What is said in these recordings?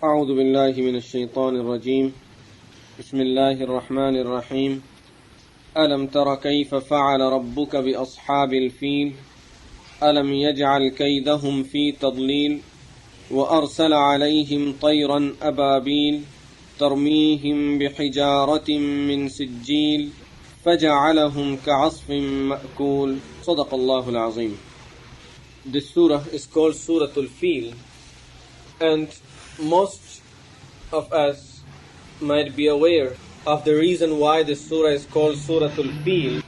أعوذ بالله من الشيطان الرجيم بسم الله الرحمن الرحيم ألم تر كيف فعل ربك بأصحاب الفيل ألم يجعل كيدهم في تضليل وأرسل عليهم طيرا أبابيل ترميهم بحجارة من سجيل فجعلهم كعصف مأكول صدق الله العظيم. This surah is called Surah Al-Fil, and most of us might be aware of the reason why this surah is called Surah Al-Fil.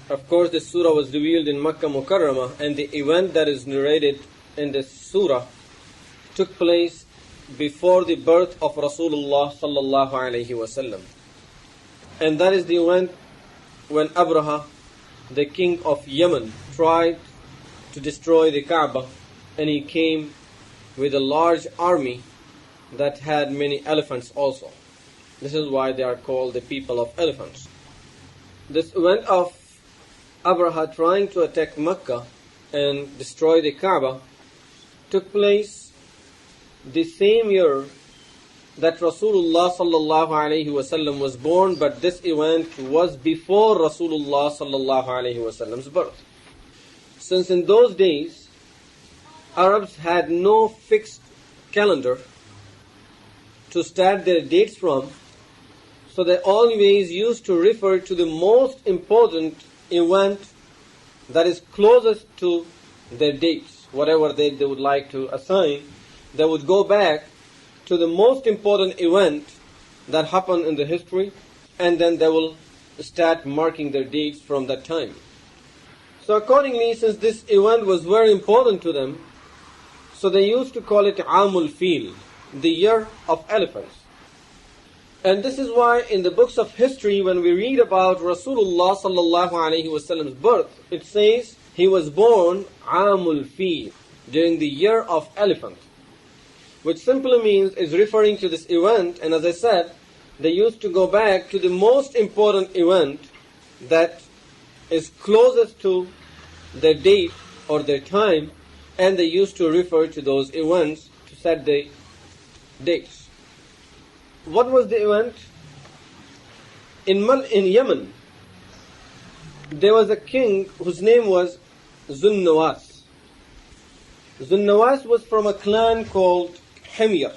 Of course, this surah was revealed in Makkah Mukarramah, and the event that is narrated in this surah took place before the birth of Rasulullah sallallahu alaihi wasallam. And that is the event when Abraha, the king of Yemen, tried to destroy the Kaaba, and he came with a large army that had many elephants also. This is why they are called the people of elephants. This event of Abraha trying to attack Mecca and destroy the Kaaba took place the same year that Rasulullah sallallahu alaihi wasallam was born, but this event was before Rasulullah sallallahu alaihi wasallam's birth. Since in those days Arabs had no fixed calendar to start their dates from, so they always used to refer to the most important event that is closest to their dates. Whatever they would like to assign, they would go back to the most important event that happened in the history, and then they will start marking their dates from that time. So accordingly, since this event was very important to them, so they used to call it Amul Fil, the year of elephants. And this is why in the books of history, when we read about Rasulullah sallallahu alaihi wasallam's birth, it says he was born Amul Fil, during the year of elephant, which simply means is referring to this event. And as I said, they used to go back to the most important event that is closest to their date or their time, and they used to refer to those events to set the dates. What was the event? In Yemen, there was a king whose name was Zun Nawas. Zun Nawas was from a clan called Himyar.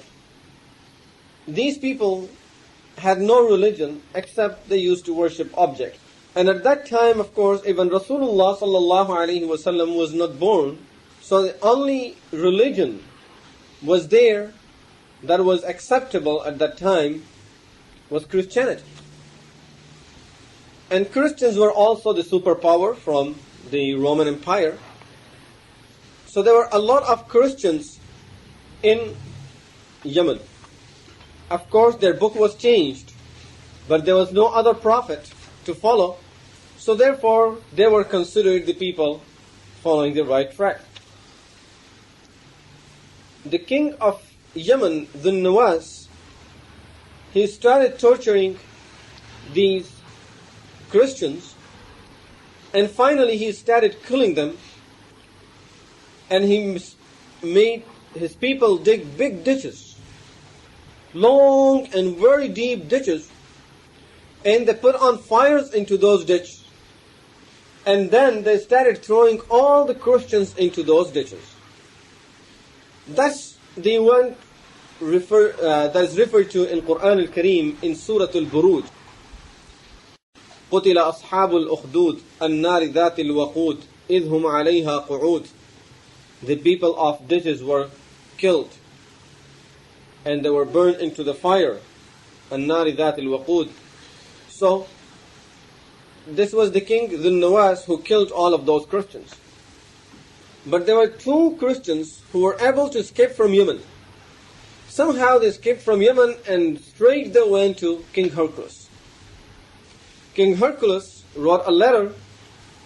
These people had no religion except they used to worship objects. And at that time, of course, even Rasulullah sallallahu alaihi wasallam was not born, so the only religion was there that was acceptable at that time was Christianity. And Christians were also the superpower from the Roman Empire. So there were a lot of Christians in Yemen. Of course, their book was changed, but there was no other prophet to follow. So therefore, they were considered the people following the right track. The king of Yemen, Dhun Nawas, he started torturing these Christians, and finally he started killing them, and he made his people dig big ditches, long and very deep ditches, and they put on fires into those ditches, and then they started throwing all the Christians into those ditches. That's the event that is referred to in Quran al-Kareem in Surah Al-Buruj. قُتِلَ أَصْحَابُ الْأُخْدُودِ النَّارِ ذَاتِ الْوَقُودِ إِذْ هُمْ عَلَيْهَا قُعُودٌ. The people of ditches were killed, and they were burned into the fire. النَّارِ ذَاتِ الْوَقُودِ. So, this was the king Dhun Nawas who killed all of those Christians. But there were two Christians who were able to escape from Yemen. Somehow they escaped from Yemen and straight they went to King Hercules. King Hercules wrote a letter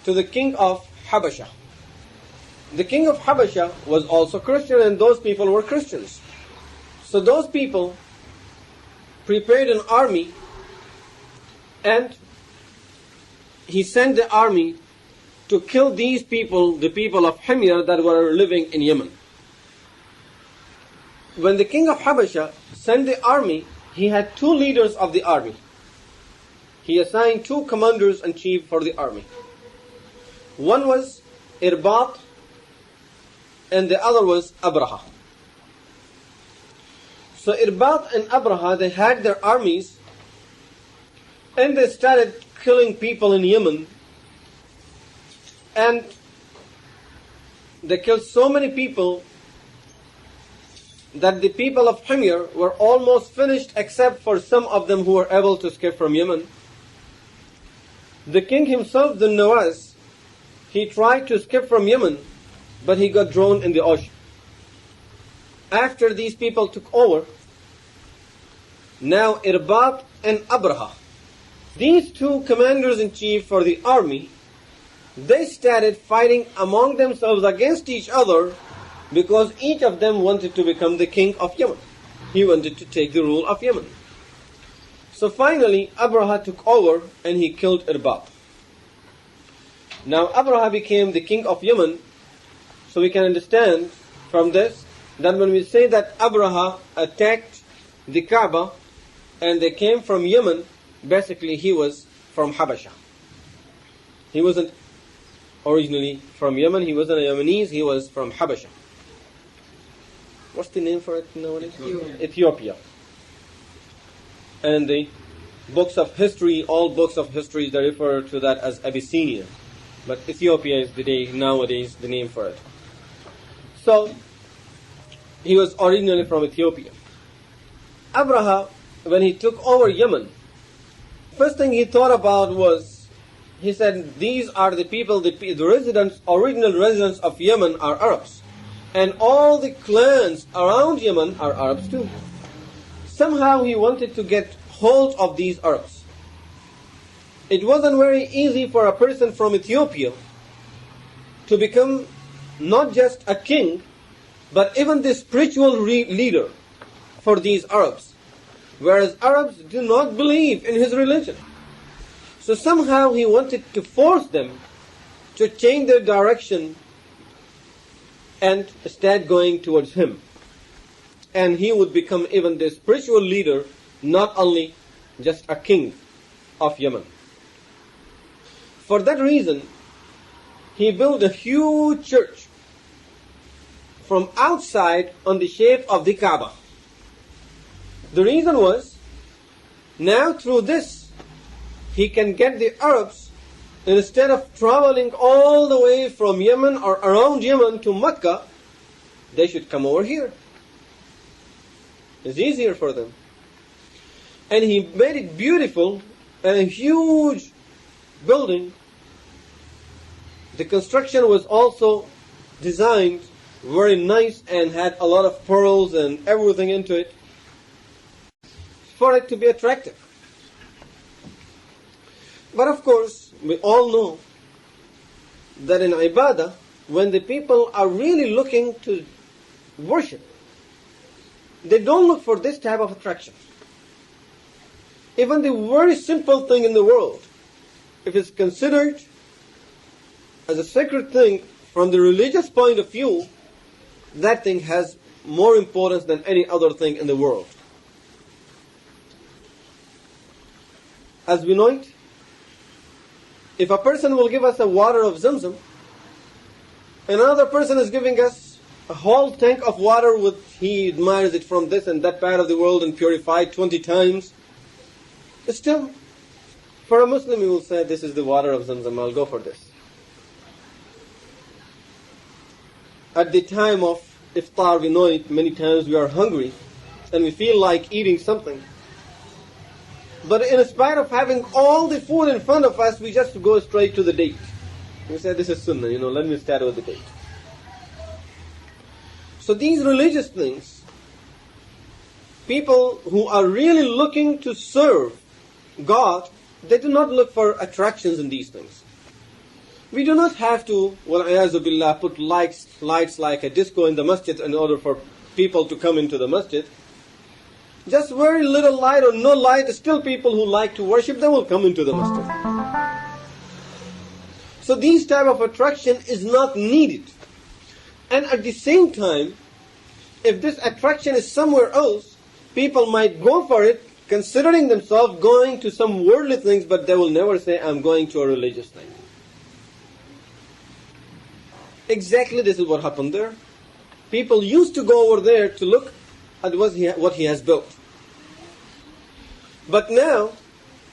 to the king of Habasha. The king of Habasha was also Christian, and those people were Christians. So those people prepared an army, and he sent the army to kill these people, the people of Himyar that were living in Yemen. When the king of Habasha sent the army, he had two leaders of the army. He assigned two commanders-in-chief for the army. One was Irbat and the other was Abraha. So Irbat and Abraha, they had their armies and they started killing people in Yemen, and they killed so many people that the people of Himyar were almost finished except for some of them who were able to escape from Yemen. The king himself, the Nawaz, he tried to escape from Yemen, but he got drowned in the ocean. After these people took over, now Irbat and Abraha, these two commanders-in-chief for the army, they started fighting among themselves against each other because each of them wanted to become the king of Yemen. He wanted to take the rule of Yemen. So finally, Abraha took over and he killed Irbat. Now Abraha became the king of Yemen, so we can understand from this that when we say that Abraha attacked the Kaaba and they came from Yemen, basically he was from Habasha. He wasn't originally from Yemen, he wasn't a Yemenis, he was from Habasha. What's the name for it nowadays? Ethiopia. And the books of history, all books of history, they refer to that as Abyssinia. But Ethiopia is nowadays the name for it. So, he was originally from Ethiopia. Abraha, when he took over Yemen, first thing he thought about was, he said, these are the people, the residents, original residents of Yemen are Arabs. And all the clans around Yemen are Arabs too. Somehow he wanted to get hold of these Arabs. It wasn't very easy for a person from Ethiopia to become not just a king, but even the spiritual leader for these Arabs. Whereas Arabs do not believe in his religion. So somehow he wanted to force them to change their direction and start going towards him. And he would become even the spiritual leader, not only just a king of Yemen. For that reason, he built a huge church from outside on the shape of the Kaaba. The reason was, now through this, he can get the Arabs, instead of traveling all the way from Yemen or around Yemen to Mecca, they should come over here. It's easier for them. And he made it beautiful, and a huge building. The construction was also designed very nice and had a lot of pearls and everything into it for it to be attractive. But of course, we all know that in Ibadah, when the people are really looking to worship, they don't look for this type of attraction. Even the very simple thing in the world, if it's considered as a sacred thing from the religious point of view, that thing has more importance than any other thing in the world. As we know it, if a person will give us a water of Zamzam, and another person is giving us a whole tank of water with, he admires it from this and that part of the world and purified 20 times, still, for a Muslim he will say, this is the water of Zamzam, I'll go for this. At the time of iftar, we know it, many times we are hungry and we feel like eating something. But in spite of having all the food in front of us, we just go straight to the date. We say, this is sunnah, let me start with the date. So these religious things, people who are really looking to serve God, they do not look for attractions in these things. We do not have to, wal-'iyāzu billah, put lights like a disco in the masjid in order for people to come into the masjid. Just very little light or no light, still people who like to worship, they will come into the masjid. So these type of attraction is not needed. And at the same time, if this attraction is somewhere else, people might go for it, considering themselves going to some worldly things, but they will never say, I'm going to a religious thing. Exactly this is what happened there. People used to go over there to look at what he has built. But now,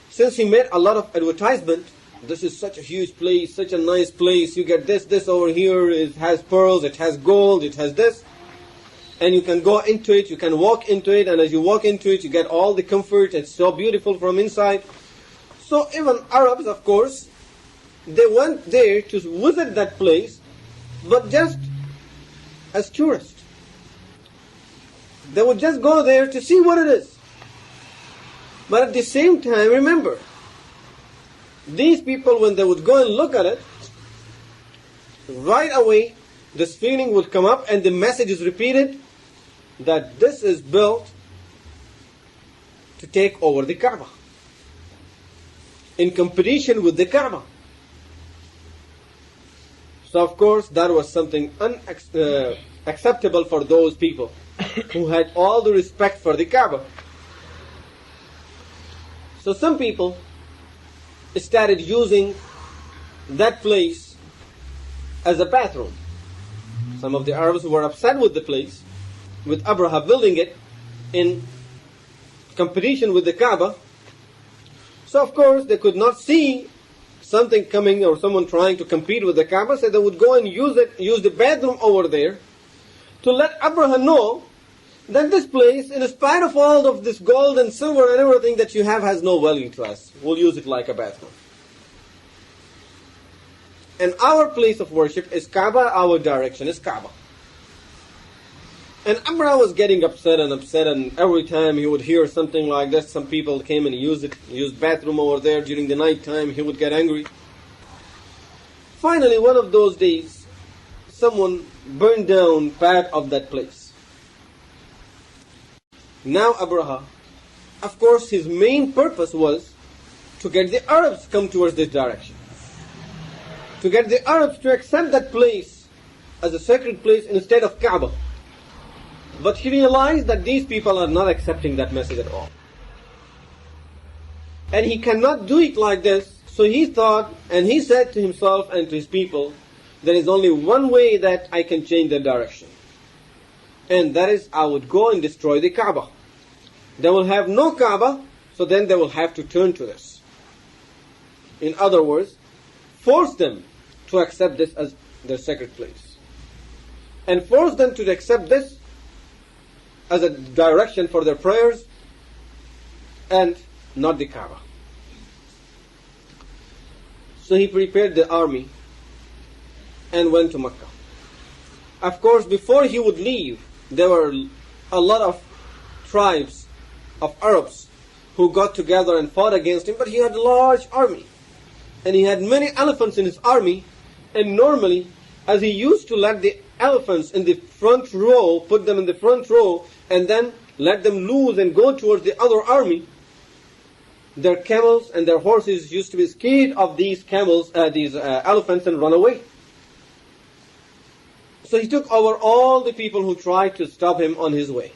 since he made a lot of advertisement, this is such a huge place, such a nice place, you get this over here, it has pearls, it has gold, it has this, and you can go into it, you can walk into it, and as you walk into it, you get all the comfort, it's so beautiful from inside. So even Arabs, of course, they went there to visit that place, but just as tourists. They would just go there to see what it is. But at the same time, remember, these people, when they would go and look at it, right away, this feeling would come up and the message is repeated that this is built to take over the Kaaba, in competition with the Kaaba. So of course, that was something unacceptable for those people who had all the respect for the Kaaba. So some people started using that place as a bathroom. Some of the Arabs were upset with the place, with Abraha building it in competition with the Kaaba. So of course they could not see something coming or someone trying to compete with the Kaaba, so they would go and use the bathroom over there to let Abraha know that this place, in spite of all of this gold and silver and everything that you have, has no value to us. We'll use it like a bathroom. And our place of worship is Kaaba, our direction is Kaaba. And Abraha was getting upset, and every time he would hear something like this, some people came and used bathroom over there during the night time, he would get angry. Finally, one of those days, someone burned down part of that place. Now Abraha, of course, his main purpose was to get the Arabs to come towards this direction. To get the Arabs to accept that place as a sacred place instead of Kaaba. But he realized that these people are not accepting that message at all. And he cannot do it like this. So he thought, and he said to himself and to his people, there is only one way that I can change the direction. And that is, I would go and destroy the Kaaba. They will have no Kaaba, so then they will have to turn to this. In other words, force them to accept this as their sacred place. And force them to accept this as a direction for their prayers and not the Kaaba. So he prepared the army and went to Mecca. Of course, before he would leave, there were a lot of tribes of Arabs who got together and fought against him, but he had a large army. And he had many elephants in his army, and normally, as he used to let the elephants in the front row, put them in the front row, and then let them loose and go towards the other army, their camels and their horses used to be scared of these elephants and run away. So he took over all the people who tried to stop him on his way.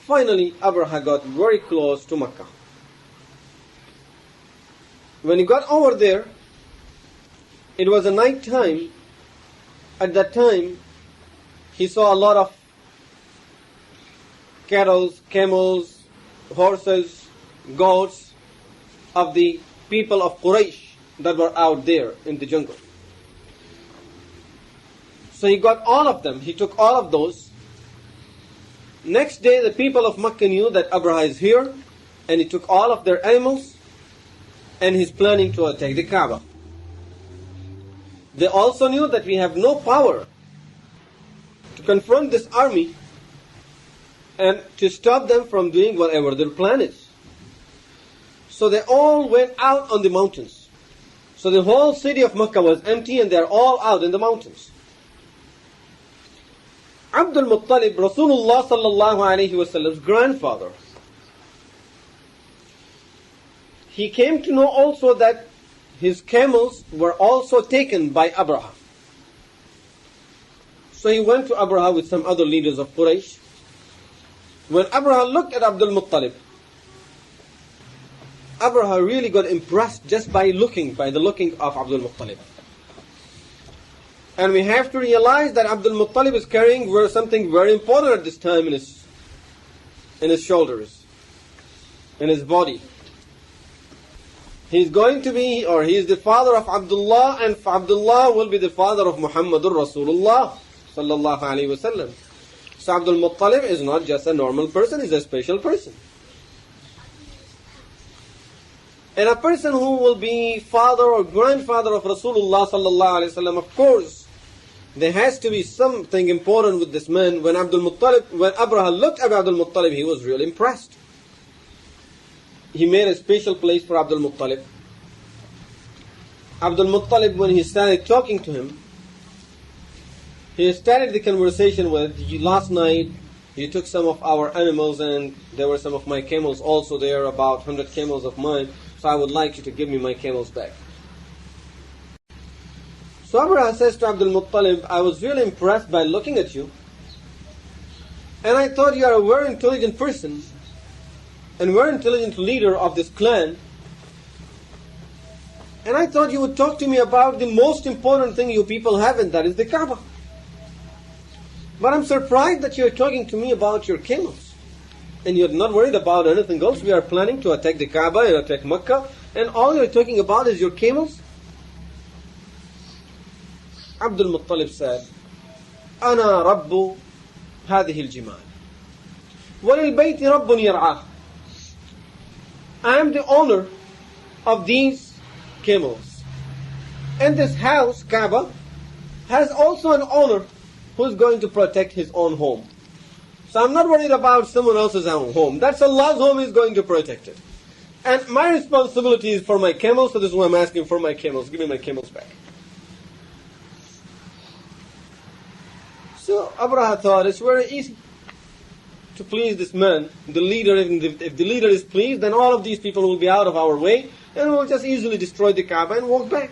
Finally, Abraha got very close to Mecca. When he got over there, it was a night time. At that time, he saw a lot of cattle, camels, horses, goats of the people of Quraysh that were out there in the jungle. So he got all of them. He took all of those. Next day, the people of Mecca knew that Abraha is here, and he took all of their animals, and he's planning to attack the Kaaba. They also knew that we have no power to confront this army and to stop them from doing whatever their plan is. So they all went out on the mountains. So the whole city of Mecca was empty, and they're all out in the mountains. Abdul Muttalib, Rasulullah sallallahu alayhi wasallam's grandfather, he came to know also that his camels were also taken by Abraha. So he went to Abraha with some other leaders of Quraysh, When Abraha looked at Abdul Muttalib, Abraha really got impressed just by the looking of Abdul Muttalib. And we have to realize that Abdul Muttalib is carrying something very important at this time in his shoulders, in his body. He's going to be, or he is the father of Abdullah, and Abdullah will be the father of Muhammadur Rasulullah sallallahu alaihi wasallam. So Abdul Muttalib is not just a normal person, he's a special person. And a person who will be father or grandfather of Rasulullah sallallahu alaihi wasallam, of course, there has to be something important with this man. When Abraha looked at Abdul Muttalib, he was really impressed. He made a special place for Abdul Muttalib. Abdul Muttalib, when he started talking to him, he started the conversation with, last night you took some of our animals, and there were some of my camels also there, about 100 camels of mine, so I would like you to give me my camels back. So Abraha says to Abdul Muttalib, I was really impressed by looking at you, and I thought you are a very intelligent person, and very intelligent leader of this clan, and I thought you would talk to me about the most important thing you people have, and that is the Kaaba. But I'm surprised that you're talking to me about your camels, and you're not worried about anything else. We are planning to attack the Kaaba and attack Mecca, and all you're talking about is your camels. Abdul Muttalib said, أنا رب هذه الجمال وللبيت رب يرعاه. I am the owner of these camels. And this house, Kaaba, has also an owner who is going to protect his own home. So I'm not worried about someone else's own home. That's Allah's home, He's going to protect it. And my responsibility is for my camels, so this is why I'm asking for my camels. Give me my camels back. So Abraha thought it's very easy to please this man, the leader. If the leader is pleased, then all of these people will be out of our way, and we'll just easily destroy the Kaaba and walk back.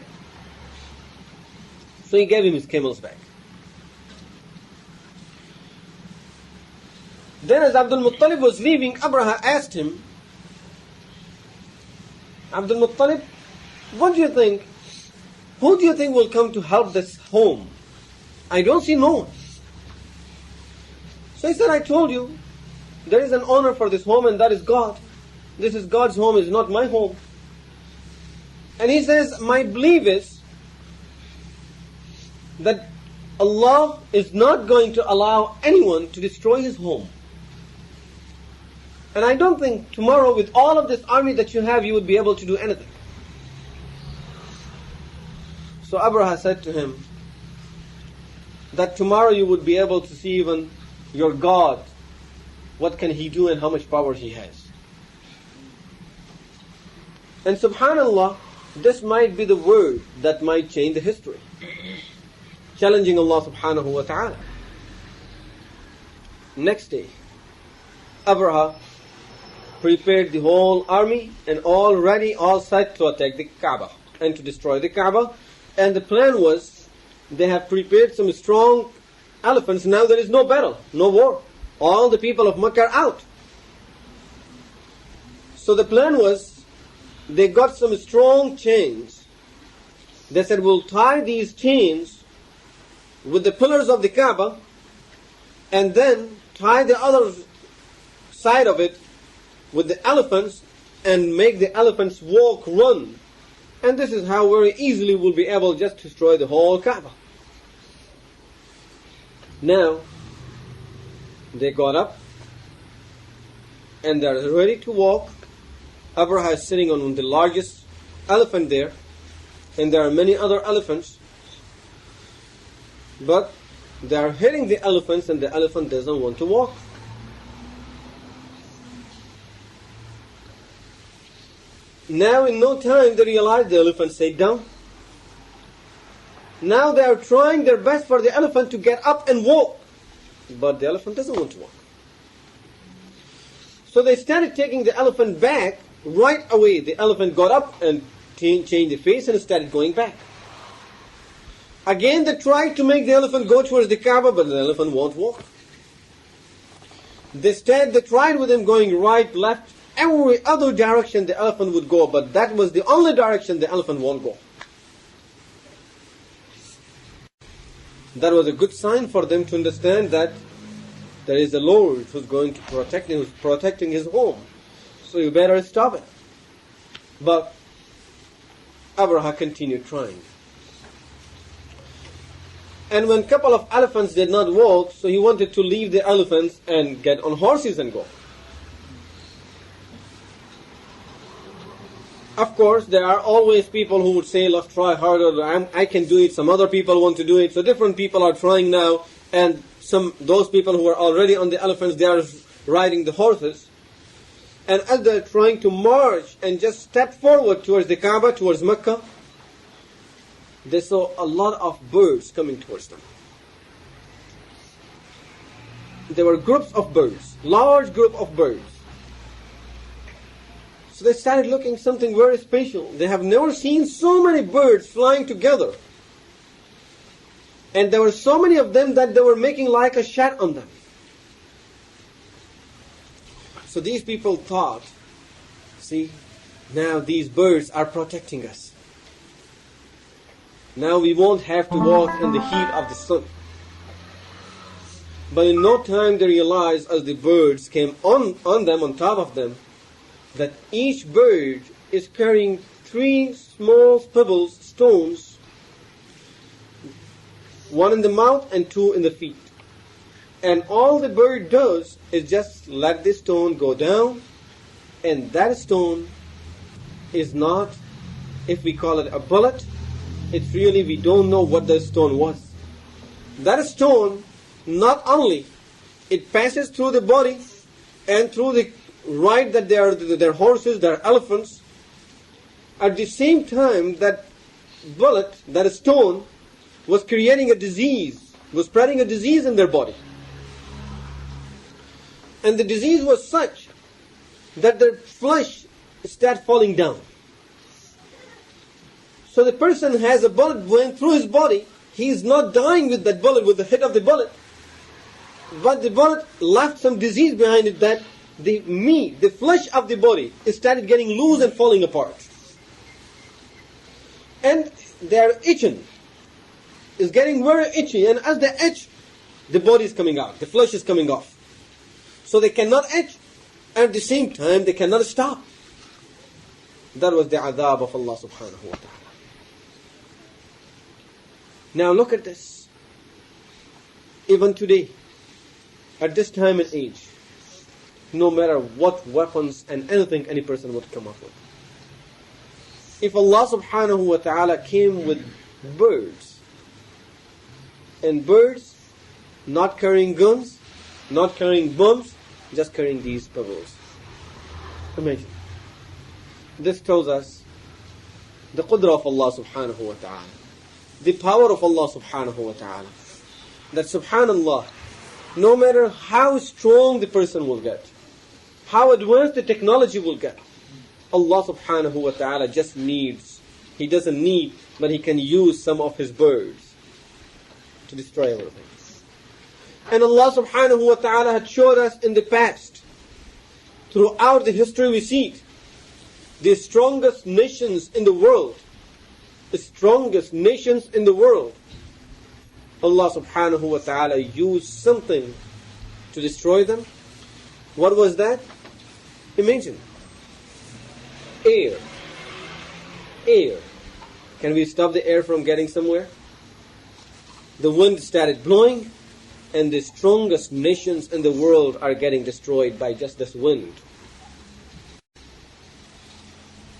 So he gave him his camels back. Then as Abdul Muttalib was leaving, Abraha asked him, Abdul Muttalib, what do you think? Who do you think will come to help this home? I don't see no one. So he said, I told you, there is an owner for this home, and that is God. This is God's home, it's not my home. And he says, my belief is that Allah is not going to allow anyone to destroy His home. And I don't think tomorrow, with all of this army that you have, you would be able to do anything. So Abraha said to him that tomorrow you would be able to see even your God, what can He do and how much power He has. And subhanallah, this might be the word that might change the history, challenging Allah subhanahu wa ta'ala. Next day, Abraha prepared the whole army and all ready, all set to attack the Kaaba and to destroy the Kaaba. And the plan was, they have prepared some strong elephants. Now there is no battle, no war. All the people of Makkah are out. So the plan was, they got some strong chains. They said, we'll tie these chains with the pillars of the Kaaba, and then tie the other side of it with the elephants, and make the elephants walk, run. And this is how very easily we'll be able just to destroy the whole Kaaba. Now, they got up, and they're ready to walk. Abraha is sitting on the largest elephant there, and there are many other elephants. But they are hitting the elephants, and the elephant doesn't want to walk. Now in no time they realize the elephant sat down. Now they are trying their best for the elephant to get up and walk. But the elephant doesn't want to walk. So they started taking the elephant back. Right away the elephant got up and changed the face and started going back. Again they tried to make the elephant go towards the Kaaba, but the elephant won't walk. They tried with him going right, left, every other direction the elephant would go, but that was the only direction the elephant won't go. That was a good sign for them to understand that there is a Lord who's going to protect him, who's protecting his home. So you better stop it. But Abraha continued trying. And when a couple of elephants did not walk, so he wanted to leave the elephants and get on horses and go. Of course, there are always people who would say, let's try harder, I can do it, some other people want to do it, so different people are trying now, and those people who are already on the elephants, they are riding the horses. And as they're trying to march and just step forward towards the Kaaba, towards Mecca, they saw a lot of birds coming towards them. There were groups of birds, large group of birds. So they started looking something very special. They have never seen so many birds flying together. And there were so many of them that they were making like a shot on them. So these people thought, see, now these birds are protecting us. Now we won't have to walk in the heat of the sun. But in no time they realized, as the birds came on them, on top of them, that each bird is carrying 3 small pebbles, stones, 1 in the mouth and 2 in the feet. And all the bird does is just let the stone go down, and that stone is not, if we call it a bullet, it's really, we don't know what the stone was. That stone, not only it passes through the body and through the ride that their horses, their elephants, at the same time that bullet, that stone, was creating a disease, was spreading a disease in their body. And the disease was such that their flesh started falling down. So the person has a bullet going through his body. He is not dying with that bullet, with the hit of the bullet. But the bullet left some disease behind it, that the meat, the flesh of the body, started getting loose and falling apart. And they are itching. It's getting very itchy. And as they itch, the body is coming out. The flesh is coming off. So they cannot itch. And at the same time, they cannot stop. That was the adhab of Allah subhanahu wa ta'ala. Now look at this. Even today, at this time and age, no matter what weapons and anything any person would come up with, if Allah subhanahu wa ta'ala came with birds, and birds not carrying guns, not carrying bombs, just carrying these pebbles. Imagine. This tells us the qudra of Allah subhanahu wa ta'ala, the power of Allah subhanahu wa ta'ala. That subhanallah, no matter how strong the person will get, how advanced the technology will get, Allah subhanahu wa ta'ala just needs, He doesn't need, but He can use some of His birds to destroy everything. And Allah subhanahu wa ta'ala had showed us in the past, throughout the history we see it, the strongest nations in the world, the strongest nations in the world, Allah subhanahu wa ta'ala used something to destroy them. What was that? Imagine. Air. Air. Can we stop the air from getting somewhere? The wind started blowing, and the strongest nations in the world are getting destroyed by just this wind.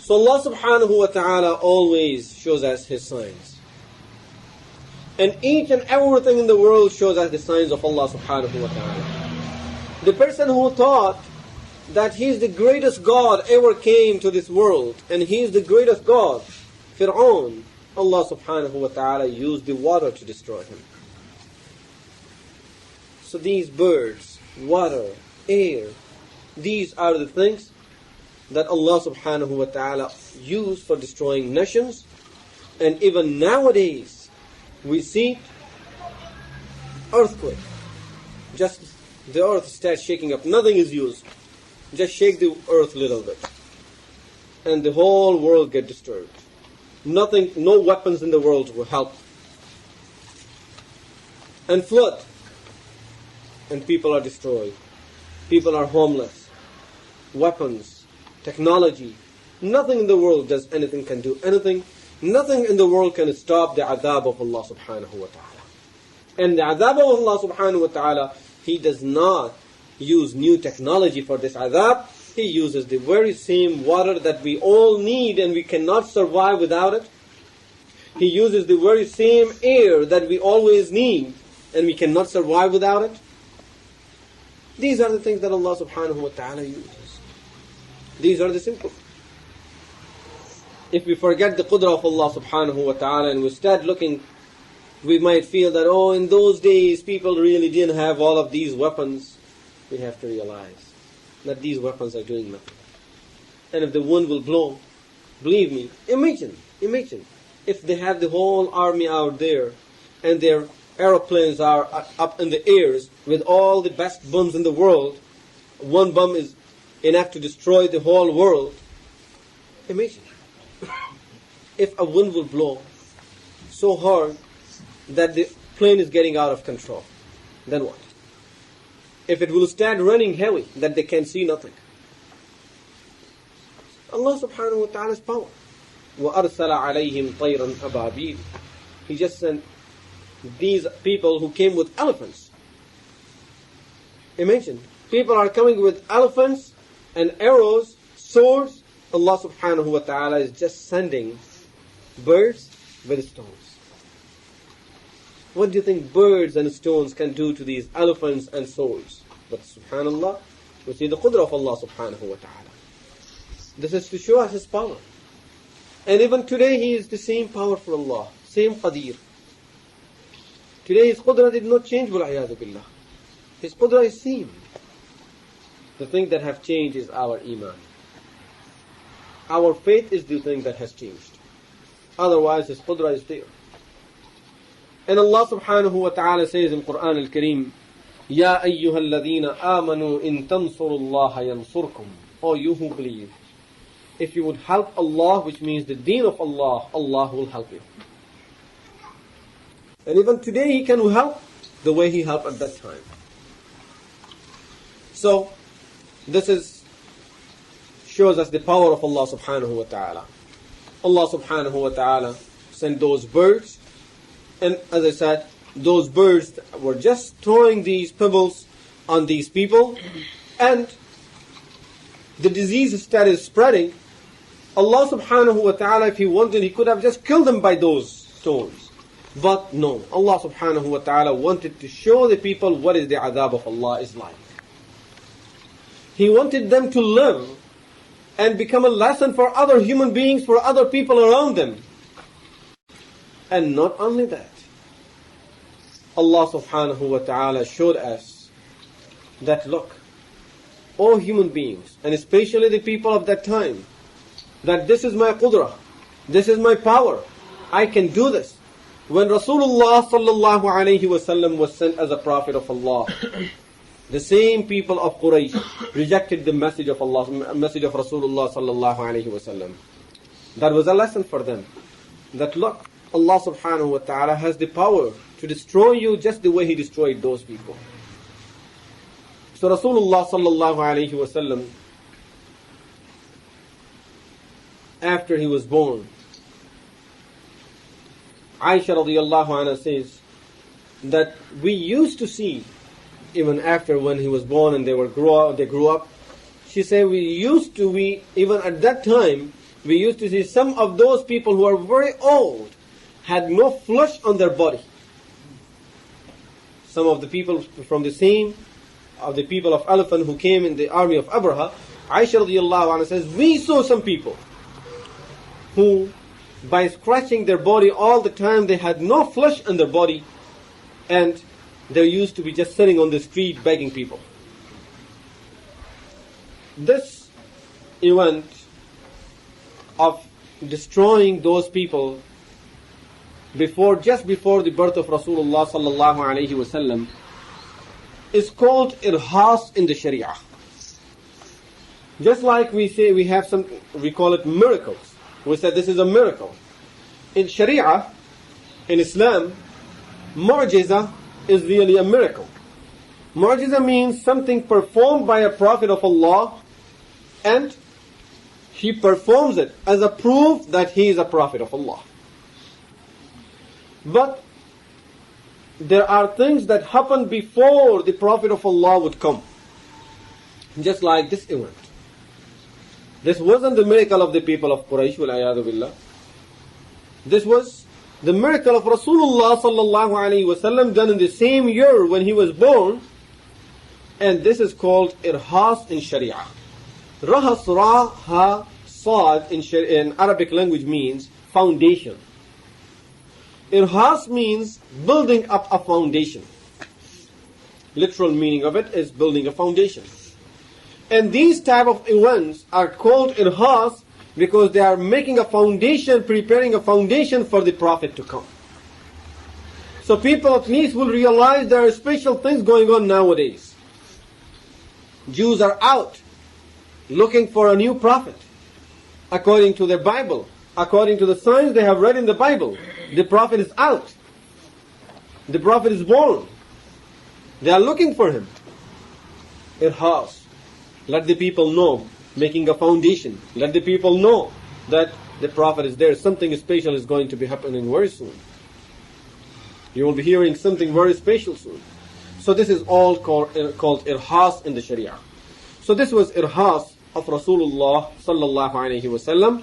So Allah subhanahu wa ta'ala always shows us His signs. And each and everything in the world shows us the signs of Allah subhanahu wa ta'ala. The person who thought that he is the greatest God ever came to this world, and he is the greatest God, Fir'aun, Allah subhanahu wa ta'ala used the water to destroy him. So these birds, water, air, these are the things that Allah subhanahu wa ta'ala used for destroying nations. And even nowadays, we see earthquake. Just the earth starts shaking up. Nothing is used. Just shake the earth a little bit. And the whole world gets disturbed. Nothing, no weapons in the world will help. And flood. And people are destroyed. People are homeless. Weapons, technology. Nothing in the world does anything, can do anything. Nothing in the world can stop the adhab of Allah subhanahu wa ta'ala. And the adhab of Allah subhanahu wa ta'ala, He does not use new technology for this adhab. He uses the very same water that we all need and we cannot survive without it. He uses the very same air that we always need and we cannot survive without it. These are the things that Allah subhanahu wa ta'ala uses. These are the simple. If we forget the qudra of Allah subhanahu wa ta'ala and we start looking, we might feel that, oh, in those days people really didn't have all of these weapons. We have to realize that these weapons are doing nothing. And if the wind will blow, believe me, imagine if they have the whole army out there and their aeroplanes are up in the airs with all the best bombs in the world. One bomb is enough to destroy the whole world. Imagine if a wind will blow so hard that the plane is getting out of control. Then what? If it will start raining heavy that they can see nothing. Allah subhanahu wa ta'ala's power. وَأَرْسَلَ عَلَيْهِمْ طَيْرًا أَبَابِيلَ. He just sent these people who came with elephants. Imagine, people are coming with elephants and arrows, swords. Allah subhanahu wa ta'ala is just sending birds with stones. What do you think birds and stones can do to these elephants and swords? But subhanallah, we see the qudra of Allah subhanahu wa ta'ala. This is to show us His power. And even today He is the same powerful Allah, same qadir. Today His qudra did not change, wal-'iyadhu billah. His qudra is same. The thing that have changed is our iman. Our faith is the thing that has changed. Otherwise His qudra is there. And Allah subhanahu wa ta'ala says in Quran al-Kareem, Ya ayyuha alladhina amanu in tansurullaha yansurkum. O you who believe, if you would help Allah, which means the deen of Allah, Allah will help you. And even today He can help the way He helped at that time. So, this shows us the power of Allah subhanahu wa ta'ala. Allah subhanahu wa ta'ala sent those birds, and as I said, those birds were just throwing these pebbles on these people, and the disease started spreading. Allah subhanahu wa ta'ala, if He wanted, He could have just killed them by those stones. But no, Allah subhanahu wa ta'ala wanted to show the people what is the adhab of Allah is like. He wanted them to live and become a lesson for other human beings, for other people around them. And not only that, Allah subhanahu wa ta'ala showed us that, look, all human beings, and especially the people of that time, that this is my qudra, this is my power, I can do this. When Rasulullah sallallahu alayhi wa sallam was sent as a prophet of Allah, the same people of Quraysh rejected the message of Allah, message of Rasulullah sallallahu alayhi wa sallam. That was a lesson for them. That look, Allah subhanahu wa ta'ala has the power to destroy you just the way He destroyed those people. So Rasulullah sallallahu alayhi wa sallam, after he was born, Aisha radiyallahu anha says that we used to see, even after when he was born and they grew up, she said even at that time, we used to see some of those people who are very old, had no flesh on their body. Some of the people from the same, of the people of elephant who came in the army of Abraha, Aisha radiyallahu anha says, we saw some people who, by scratching their body all the time, they had no flesh on their body, and they used to be just sitting on the street begging people. This event of destroying those people just before the birth of Rasulullah sallallahu alayhi wa sallam, is called irhas in the Sharia. Just like we say we have some, we call it miracles. We say this is a miracle. In Sharia, in Islam, mu'jiza is really a miracle. Mu'jiza means something performed by a prophet of Allah, and he performs it as a proof that he is a prophet of Allah. But there are things that happen before the prophet of Allah would come. Just like this event. This wasn't the miracle of the people of Quraysh, wal-a'yadu billah. This was the miracle of Rasulullah sallallahu alayhi wasallam done in the same year when he was born. And this is called irhas in Sharia. Rahas, ra, ha, sad in Arabic language means foundation. Irhas means building up a foundation. Literal meaning of it is building a foundation. And these type of events are called irhas because they are making a foundation, preparing a foundation for the Prophet to come. So people at least will realize there are special things going on nowadays. Jews are out looking for a new prophet. According to their Bible, according to the signs they have read in the Bible, the prophet is out. The prophet is born. They are looking for him. Irhas. Let the people know, making a foundation. Let the people know that the prophet is there. Something special is going to be happening very soon. You will be hearing something very special soon. So this is all called irhas in the Sharia. So this was irhas of Rasulullah sallallahu alayhi wasallam,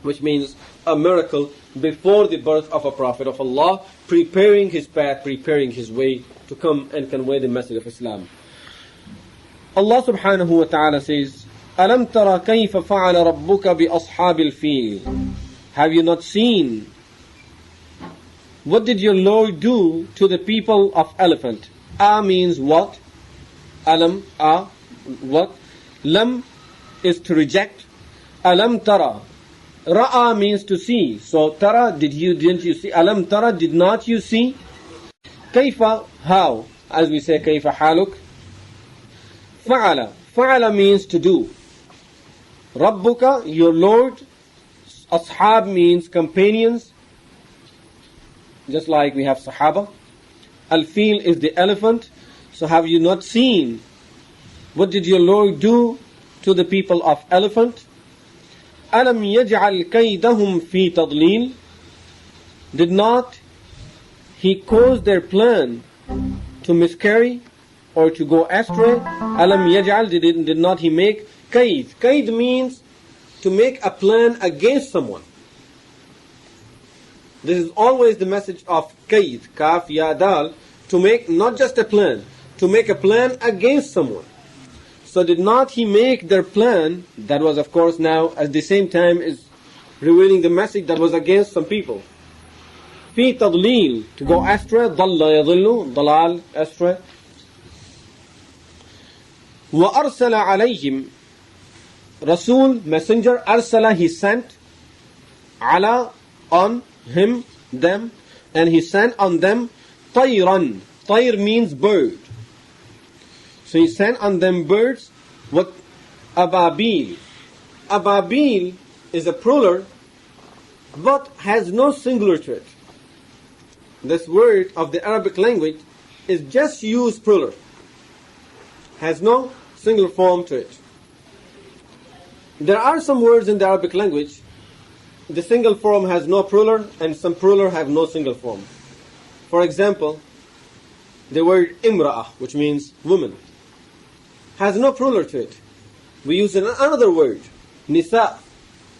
which means a miracle before the birth of a prophet of Allah, preparing his path, preparing his way to come and convey the message of Islam. Allah subhanahu wa ta'ala says, أَلَمْ تَرَ كَيْفَ فَعَلَ رَبُّكَ بِأَصْحَابِ الْفِيلِ. Have you not seen? What did your Lord do to the people of elephant? A means what? Alam, what? Lam is to reject. Alam tara. Ra'a means to see. So tara, didn't you see? Alam tara, did not you see? Kaifa, how? As we say, kaifa haluk. Fa'ala. Fa'ala means to do. Rabbuka, your Lord. Ashab means companions. Just like we have Sahaba. Al-Fil is the elephant. So have you not seen? What did your Lord do to the people of elephant? Alam yaj'al kaydahum fi tadlil. Did not he cause their plan to miscarry or to go astray? Alam yaj'al, did not he make kayd? Kayd means to make a plan against someone. This is always the message of kayd, kaf, ya, dal, to make not just a plan, to make a plan against someone. So did not he make their plan, that was of course now at the same time is revealing the message that was against some people. Fi tadlil, to go astray, dalla yadillu, dalal, astray. Wa arsala alayhim, Rasul, messenger, arsala, he sent, ala, on him, them, and he sent on them tayran. Tayr means bird. So he sent on them birds. What? Ababil. Ababil is a plural, but has no singular to it. This word of the Arabic language is just used plural. Has no singular form to it. There are some words in the Arabic language, the single form has no plural, and some plural have no single form. For example, the word imra'ah, which means woman, has no plural to it. We use another word, nisa,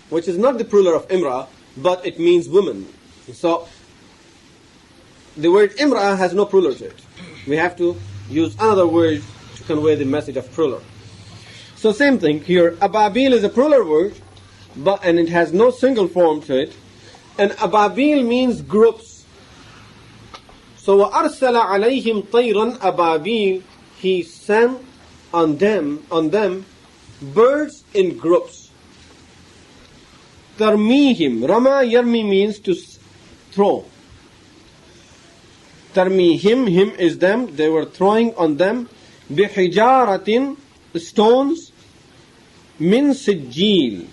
which is not the plural of imra'ah, but it means woman. So, the word imra'ah has no plural to it. We have to use another word to convey the message of plural. So same thing here, ababil is a plural word, and it has no single form to it. And ababil means groups. So وَأَرْسَلَ عَلَيْهِمْ طَيْرًا ababil, he sent on them birds in groups. Tarmihim, Rama yarmi means to throw. ترميهم, him is them, they were throwing on them, بحجارة, stones, min sijil.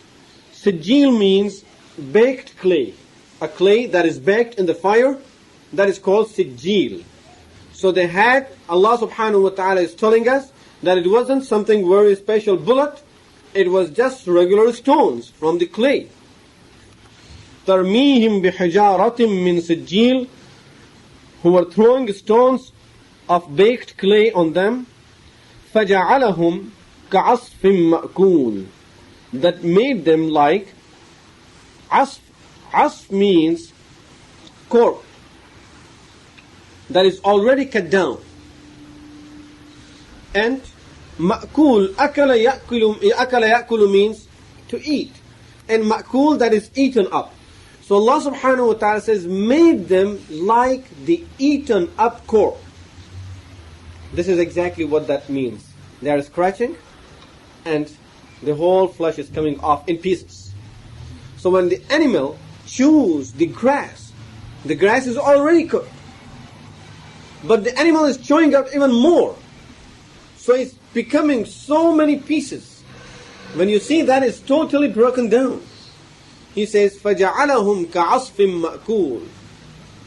Sijil means baked clay. A clay that is baked in the fire, that is called sijil. So they had, Allah subhanahu wa ta'ala is telling us that it wasn't something very special bullet, it was just regular stones from the clay. ترميهم بحجارة من سجيل, who were throwing stones of baked clay on them, فجعلهم كعصف مأكول, that made them like asf. Asf means cork that is already cut down. And ma'kul, akala ya'kulu means to eat. And ma'kul, that is eaten up. So Allah subhanahu wa ta'ala says, made them like the eaten up cork. This is exactly what that means. They are scratching and the whole flesh is coming off in pieces. So when the animal chews the grass is already cooked, but the animal is chewing up even more. So it's becoming so many pieces. When you see that, it's totally broken down. He says, فَجَعَلَهُمْ كَعَصْفٍ مَأْكُولٍ.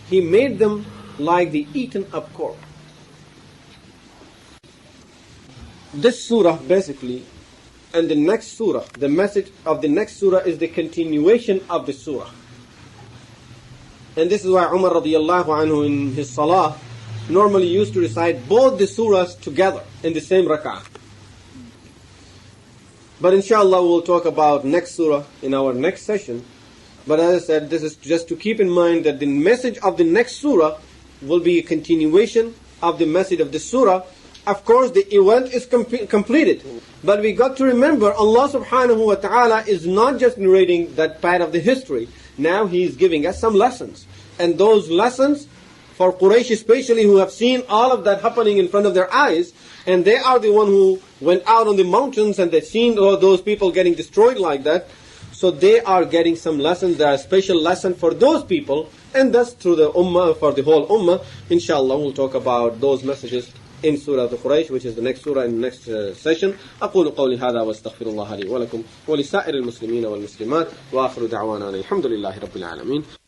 He made them like the eaten up cork. This surah basically, and the next surah, the message of the next surah is the continuation of the surah. And this is why Umar radiallahu anhu in his salah normally used to recite both the surahs together in the same rak'ah. But inshallah we'll talk about next surah in our next session. But as I said, this is just to keep in mind that the message of the next surah will be a continuation of the message of the surah. Of course, the event is completed. But we got to remember, Allah subhanahu wa ta'ala is not just narrating that part of the history. Now He is giving us some lessons. And those lessons, for Quraysh especially, who have seen all of that happening in front of their eyes, and they are the one who went out on the mountains and they've seen all those people getting destroyed like that. So they are getting some lessons. There are special lessons for those people, and thus through the ummah, for the whole ummah. Inshallah, we'll talk about those messages in Surah Al-Quraysh, which is the next surah in the next session. أقول قولي هذا واستغفر الله لي ولكم ولسائر المسلمين والمسلمات وآخر دعوانا الحمد لله رب العالمين.